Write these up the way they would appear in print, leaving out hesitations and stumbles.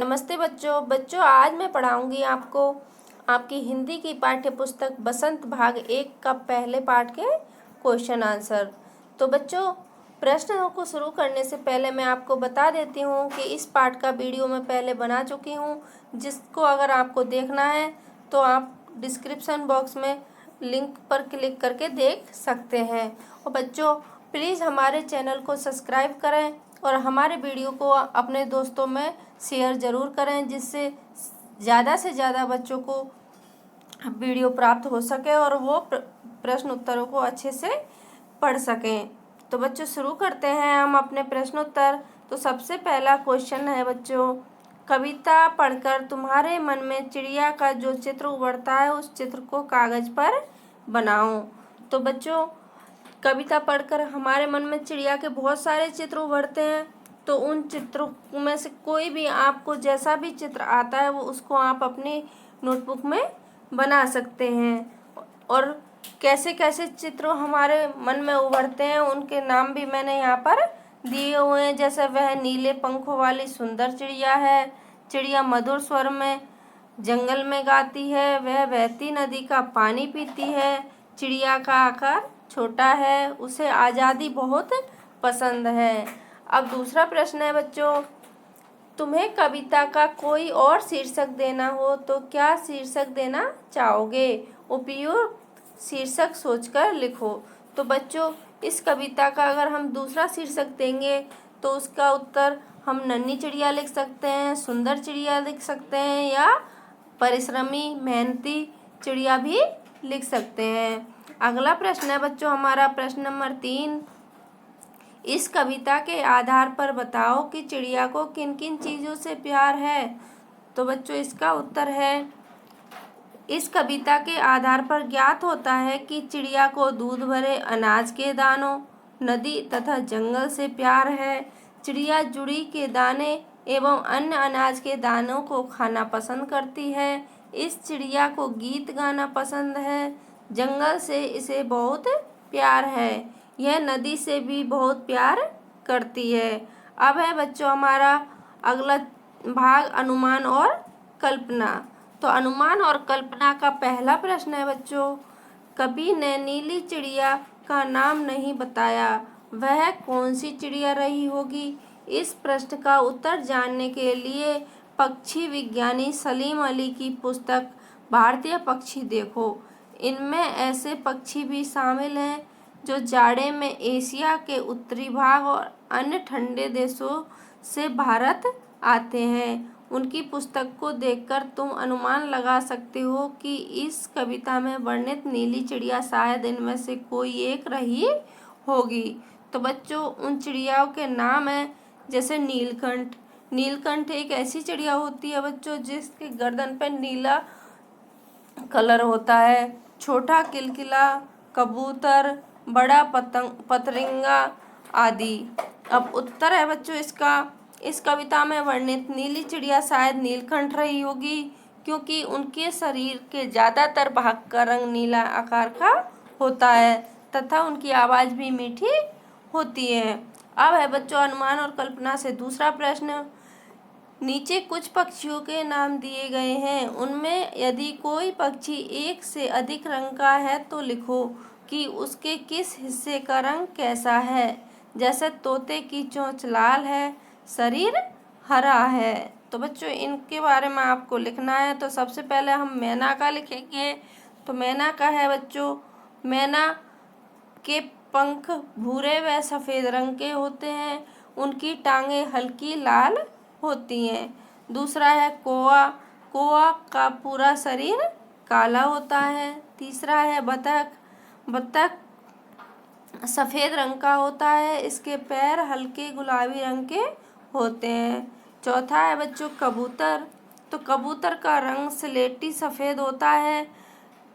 नमस्ते बच्चों आज मैं पढ़ाऊंगी आपको आपकी हिंदी की पाठ्य पुस्तक बसंत भाग 1 का पहले पाठ के क्वेश्चन आंसर। तो बच्चों, प्रश्नों को शुरू करने से पहले मैं आपको बता देती हूँ कि इस पाठ का वीडियो मैं पहले बना चुकी हूँ, जिसको अगर आपको देखना है तो आप डिस्क्रिप्शन बॉक्स में लिंक पर क्लिक करके देख सकते हैं। और बच्चों, प्लीज़ हमारे चैनल को सब्सक्राइब करें और हमारे वीडियो को अपने दोस्तों में शेयर ज़रूर करें, जिससे ज़्यादा से ज़्यादा बच्चों को वीडियो प्राप्त हो सके और वो प्रश्न उत्तरों को अच्छे से पढ़ सकें। तो बच्चों, शुरू करते हैं हम अपने प्रश्नोत्तर। तो सबसे पहला क्वेश्चन है बच्चों, कविता पढ़कर तुम्हारे मन में चिड़िया का जो चित्र उभरता है उस चित्र को कागज़ पर बनाओ। तो बच्चों, कविता पढ़कर हमारे मन में चिड़िया के बहुत सारे चित्र उभरते हैं, तो उन चित्रों में से कोई भी आपको जैसा भी चित्र आता है वो उसको आप अपनी नोटबुक में बना सकते हैं। और कैसे कैसे चित्र हमारे मन में उभरते हैं उनके नाम भी मैंने यहाँ पर दिए हुए हैं। जैसे वह नीले पंखों वाली सुंदर चिड़िया है, चिड़िया मधुर स्वर में जंगल में गाती है, वह बहती नदी का पानी पीती है, चिड़िया का आकार छोटा है, उसे आज़ादी बहुत पसंद है। अब दूसरा प्रश्न है बच्चों, तुम्हें कविता का कोई और शीर्षक देना हो तो क्या शीर्षक देना चाहोगे? उपयुक्त शीर्षक सोचकर लिखो। तो बच्चों, इस कविता का अगर हम दूसरा शीर्षक देंगे तो उसका उत्तर हम नन्ही चिड़िया लिख सकते हैं, सुंदर चिड़िया लिख सकते हैं, या परिश्रमी मेहनती चिड़िया भी लिख सकते हैं। अगला प्रश्न है बच्चों हमारा प्रश्न नंबर 3, इस कविता के आधार पर बताओ कि चिड़िया को किन किन चीज़ों से प्यार है। तो बच्चों, इसका उत्तर है, इस कविता के आधार पर ज्ञात होता है कि चिड़िया को दूध भरे अनाज के दानों, नदी तथा जंगल से प्यार है। चिड़िया जुड़ी के दाने एवं अन्य अनाज के दानों को खाना पसंद करती है। इस चिड़िया को गीत गाना पसंद है। जंगल से इसे बहुत प्यार है। यह नदी से भी बहुत प्यार करती है। अब है बच्चों हमारा अगला भाग अनुमान और कल्पना। तो अनुमान और कल्पना का पहला प्रश्न है बच्चों, कवि ने नीली चिड़िया का नाम नहीं बताया, वह कौन सी चिड़िया रही होगी? इस प्रश्न का उत्तर जानने के लिए पक्षी विज्ञानी सलीम अली की पुस्तक भारतीय पक्षी देखो। इनमें ऐसे पक्षी भी शामिल हैं जो जाड़े में एशिया के उत्तरी भाग और अन्य ठंडे देशों से भारत आते हैं। उनकी पुस्तक को देखकर तुम अनुमान लगा सकते हो कि इस कविता में वर्णित नीली चिड़िया शायद इनमें से कोई एक रही होगी। तो बच्चों, उन चिड़ियाओं के नाम हैं जैसे नीलकंठ। नीलकंठ एक ऐसी चिड़िया होती है बच्चों जिसके गर्दन पर नीला कलर होता है। छोटा किलकिला, कबूतर, बड़ा पतरिंगा आदि। अब उत्तर है बच्चों इसका, इस कविता में वर्णित नीली चिड़िया शायद नीलकंठ रही होगी, क्योंकि उनके शरीर के ज़्यादातर भाग का रंग नीला आकार का होता है तथा उनकी आवाज़ भी मीठी होती है। अब है बच्चों अनुमान और कल्पना से दूसरा प्रश्न, नीचे कुछ पक्षियों के नाम दिए गए हैं, उनमें यदि कोई पक्षी एक से अधिक रंग का है तो लिखो कि उसके किस हिस्से का रंग कैसा है। जैसे तोते की चोंच लाल है, शरीर हरा है। तो बच्चों, इनके बारे में आपको लिखना है। तो सबसे पहले हम मैना का लिखेंगे। तो मैना का है बच्चों, मैना के पंख भूरे व सफ़ेद रंग के होते हैं, उनकी टांगें हल्की लाल होती हैं। दूसरा है कौवा, कौवा का पूरा शरीर काला होता है। तीसरा है बतख, बतख सफ़ेद रंग का होता है, इसके पैर हल्के गुलाबी रंग के होते हैं। चौथा है बच्चों कबूतर, तो कबूतर का रंग स्लेटी सफ़ेद होता है,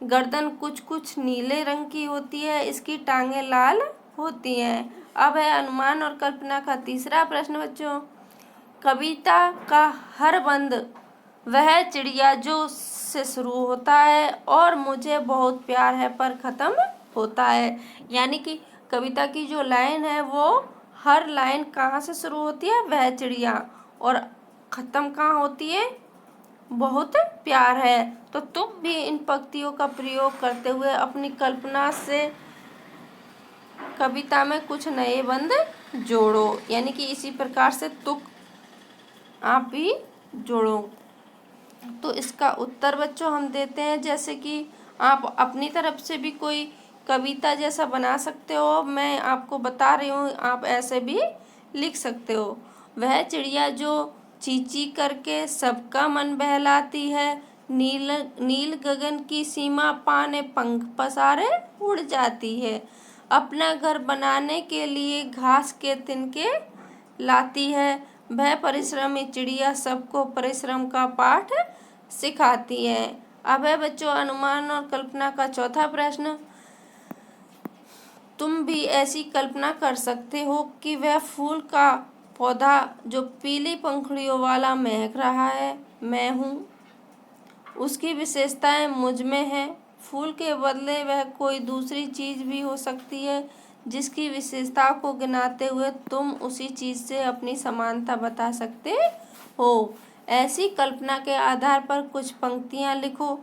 गर्दन कुछ कुछ नीले रंग की होती है, इसकी टांगें लाल होती हैं। अब है अनुमान और कल्पना का तीसरा प्रश्न बच्चों, कविता का हर बंद वह चिड़िया जो से शुरू होता है और मुझे बहुत प्यार है पर ख़त्म होता है। यानी कि कविता की जो लाइन है वो हर लाइन कहाँ से शुरू होती है, वह चिड़िया, और ख़त्म कहाँ होती है? बहुत प्यार है। तो तुम भी इन पंक्तियों का प्रयोग करते हुए अपनी कल्पना से कविता में कुछ नए बंद जोड़ो, यानी कि इसी प्रकार से तुक आप भी जोड़ो। तो इसका उत्तर बच्चों हम देते हैं, जैसे कि आप अपनी तरफ से भी कोई कविता जैसा बना सकते हो। मैं आपको बता रही हूँ, आप ऐसे भी लिख सकते हो। वह चिड़िया जो चींची करके सबका मन बहलाती है, नील नील गगन की सीमा पाने पंख पसारे उड़ जाती है, अपना घर बनाने के लिए घास के तिनके लाती है, वह परिश्रमी चिड़िया सबको परिश्रम का पाठ सिखाती है। अब है बच्चों अनुमान और कल्पना का चौथा प्रश्न। तुम भी ऐसी कल्पना कर सकते हो कि वह फूल का पौधा जो पीली पंखुड़ियों वाला महक रहा है, मैं हूँ। उसकी विशेषताएं मुझ में हैं। फूल के बदले वह कोई दूसरी चीज़ भी हो सकती है, जिसकी विशेषता को गिनाते हुए तुम उसी चीज़ से अपनी समानता बता सकते हो। ऐसी कल्पना के आधार पर कुछ पंक्तियाँ लिखो।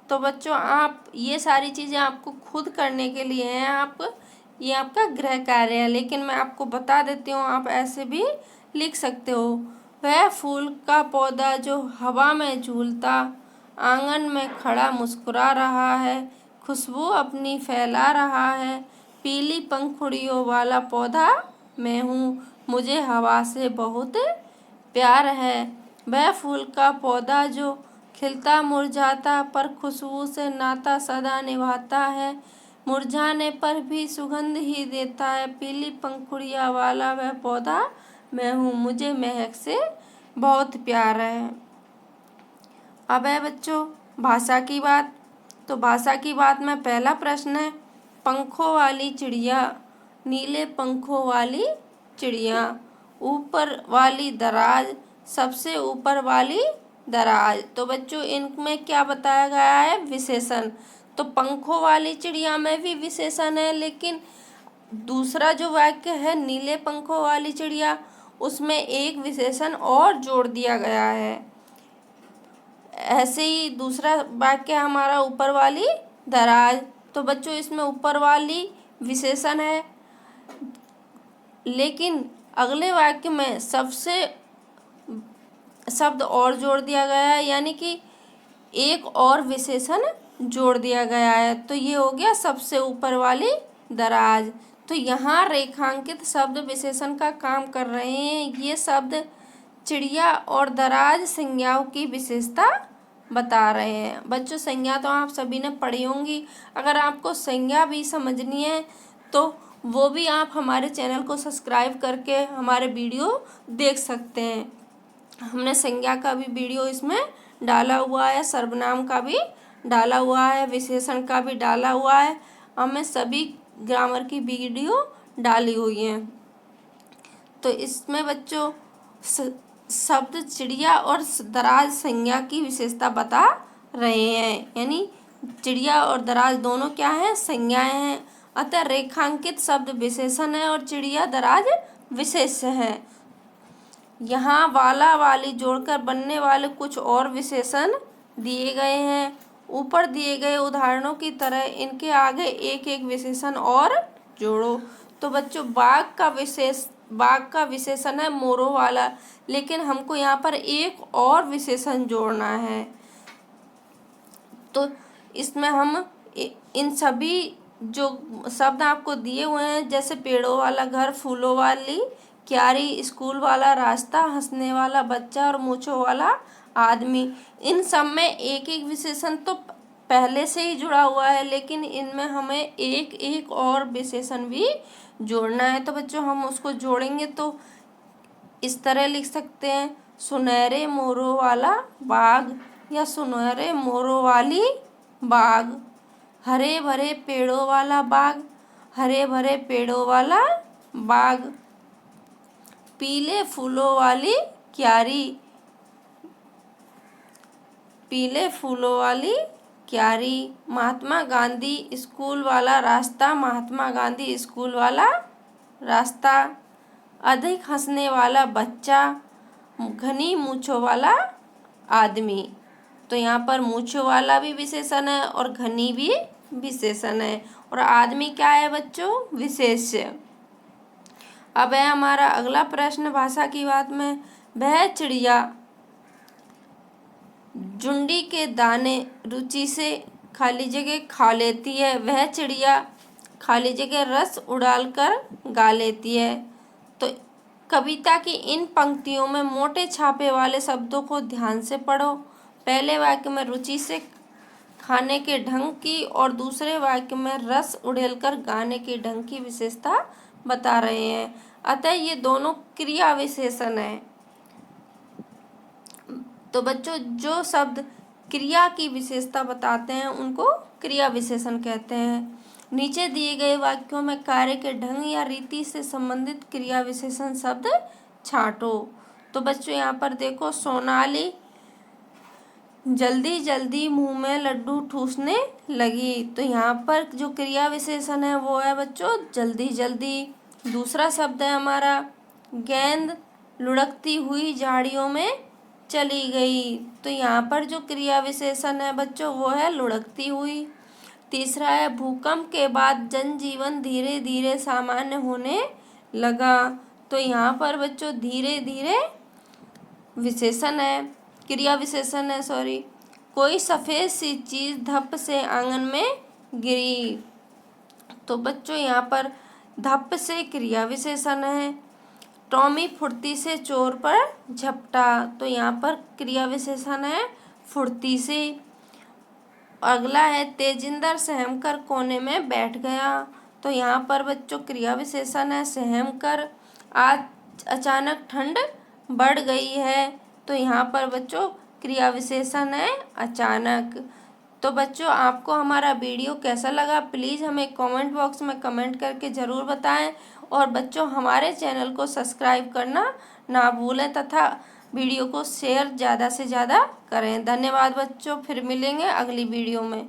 तो बच्चों आप ये सारी चीज़ें आपको खुद करने के लिए हैं, ये आपका गृह कार्य है, लेकिन मैं आपको बता देती हूँ आप ऐसे भी लिख सकते हो। वह फूल का पौधा जो हवा में झूलता आंगन में खड़ा मुस्कुरा रहा है, खुशबू अपनी फैला रहा है, पीली पंखुड़ियों वाला पौधा मैं हूँ, मुझे हवा से बहुत प्यार है। वह फूल का पौधा जो खिलता मुरझाता पर खुशबू से नाता सदा निभाता है, मुरझाने पर भी सुगंध ही देता है, पीली पंखुड़ियाँ वाला वह पौधा मैं हूँ, मुझे महक से बहुत प्यार है। अब है बच्चों भाषा की बात। तो भाषा की बात में पहला प्रश्न है, पंखों वाली चिड़िया, नीले पंखों वाली चिड़िया, ऊपर वाली दराज, सबसे ऊपर वाली दराज। तो बच्चों इनमें क्या बताया गया है? विशेषण। तो पंखों वाली चिड़िया में भी विशेषण है, लेकिन दूसरा जो वाक्य है नीले पंखों वाली चिड़िया, उसमें एक विशेषण और जोड़ दिया गया है। ऐसे ही दूसरा वाक्य हमारा ऊपर वाली दराज। तो बच्चों इसमें ऊपर वाली विशेषण है, लेकिन अगले वाक्य में सबसे शब्द और जोड़ दिया गया है, यानी कि एक और विशेषण जोड़ दिया गया है। तो ये हो गया सबसे ऊपर वाली दराज। तो यहाँ रेखांकित शब्द विशेषण का काम कर रहे हैं। ये शब्द चिड़िया और दराज संज्ञाओं की विशेषता बता रहे हैं। बच्चों संज्ञा तो आप सभी ने पढ़ी होंगी। अगर आपको संज्ञा भी समझनी है तो वो भी आप हमारे चैनल को सब्सक्राइब करके हमारे वीडियो देख सकते हैं। हमने संज्ञा का भी वीडियो इसमें डाला हुआ है, सर्वनाम का भी डाला हुआ है, विशेषण का भी डाला हुआ है। हमने सभी ग्रामर की वीडियो डाली हुई है। तो इसमें बच्चों शब्द चिड़िया और दराज संज्ञा की विशेषता बता रहे हैं, यानी चिड़िया और दराज दोनों क्या हैं? संज्ञाएं हैं। अतः रेखांकित शब्द विशेषण है और चिड़िया दराज विशेष्य है। यहाँ वाला वाली जोड़कर बनने वाले कुछ और विशेषण दिए गए हैं। ऊपर दिए गए उदाहरणों की तरह इनके आगे एक एक विशेषण और जोड़ो। तो बच्चों बाघ का विशेषण है मोरों वाला, लेकिन हमको यहाँ पर एक और विशेषण जोड़ना है। तो इसमें हम इन सभी जो शब्द आपको दिए हुए हैं, जैसे पेड़ों वाला घर, फूलों वाली क्यारी, स्कूल वाला रास्ता, हंसने वाला बच्चा और मूंछों वाला आदमी, इन सब में एक एक विशेषण तो पहले से ही जुड़ा हुआ है, लेकिन इनमें हमें एक एक और विशेषण भी जोड़ना है। तो बच्चों हम उसको जोड़ेंगे तो इस तरह लिख सकते हैं, सुनहरे मोरों वाला बाग या सुनहरे मोरों वाली बाग, हरे भरे पेड़ों वाला बाग, हरे भरे पेड़ों वाला बाग, पीले फूलों वाली क्यारी, पीले फूलों वाली क्यारी, महात्मा गांधी स्कूल वाला रास्ता, महात्मा गांधी स्कूल वाला रास्ता, अधिक हंसने वाला बच्चा, घनी मूंछों वाला आदमी। तो यहाँ पर मूंछों वाला भी विशेषण है और घनी भी विशेषण है, और आदमी क्या है बच्चों, विशेष्य। अब है हमारा अगला प्रश्न भाषा की बात में, वह चिड़िया जुंडी के दाने रुचि से खाली जगह खा लेती है, वह चिड़िया खाली जगह रस उड़ालकर गा लेती है। तो कविता की इन पंक्तियों में मोटे छापे वाले शब्दों को ध्यान से पढ़ो। पहले वाक्य में रुचि से खाने के ढंग की और दूसरे वाक्य में रस उड़ेलकर गाने के ढंग की विशेषता बता रहे हैं, अतः ये दोनों क्रिया विशेषण है। तो बच्चों जो शब्द क्रिया की विशेषता बताते हैं उनको क्रिया विशेषण कहते हैं। नीचे दिए गए वाक्यों में कार्य के ढंग या रीति से संबंधित क्रिया विशेषण शब्द छांटो। तो बच्चों यहाँ पर देखो, सोनाली जल्दी जल्दी मुंह में लड्डू ठूसने लगी। तो यहाँ पर जो क्रिया विशेषण है वो है बच्चों जल्दी जल्दी। दूसरा शब्द है हमारा, गेंद लुढ़कती हुई झाड़ियों में चली गई। तो यहाँ पर जो क्रिया विशेषण है बच्चों वो है लुढ़कती हुई। तीसरा है, भूकंप के बाद जनजीवन धीरे धीरे सामान्य होने लगा। तो यहाँ पर बच्चों धीरे धीरे विशेषण है, क्रिया विशेषण है, सॉरी। कोई सफ़ेद सी चीज़ धप से आंगन में गिरी। तो बच्चों यहाँ पर धप से क्रिया विशेषण है। टॉमी फुर्ती से चोर पर झपटा। तो यहाँ पर क्रिया विशेषण है फुर्ती से। अगला है, तेजिंदर सहम कर कोने में बैठ गया। तो यहाँ पर बच्चों क्रिया विशेषण है सहम कर। आज अचानक ठंड बढ़ गई है। तो यहाँ पर बच्चों क्रिया विशेषण है अचानक। तो बच्चों आपको हमारा वीडियो कैसा लगा प्लीज़ हमें कमेंट बॉक्स में कमेंट करके ज़रूर बताएं, और बच्चों हमारे चैनल को सब्सक्राइब करना ना भूलें तथा वीडियो को शेयर ज़्यादा से ज़्यादा करें। धन्यवाद बच्चों, फिर मिलेंगे अगली वीडियो में।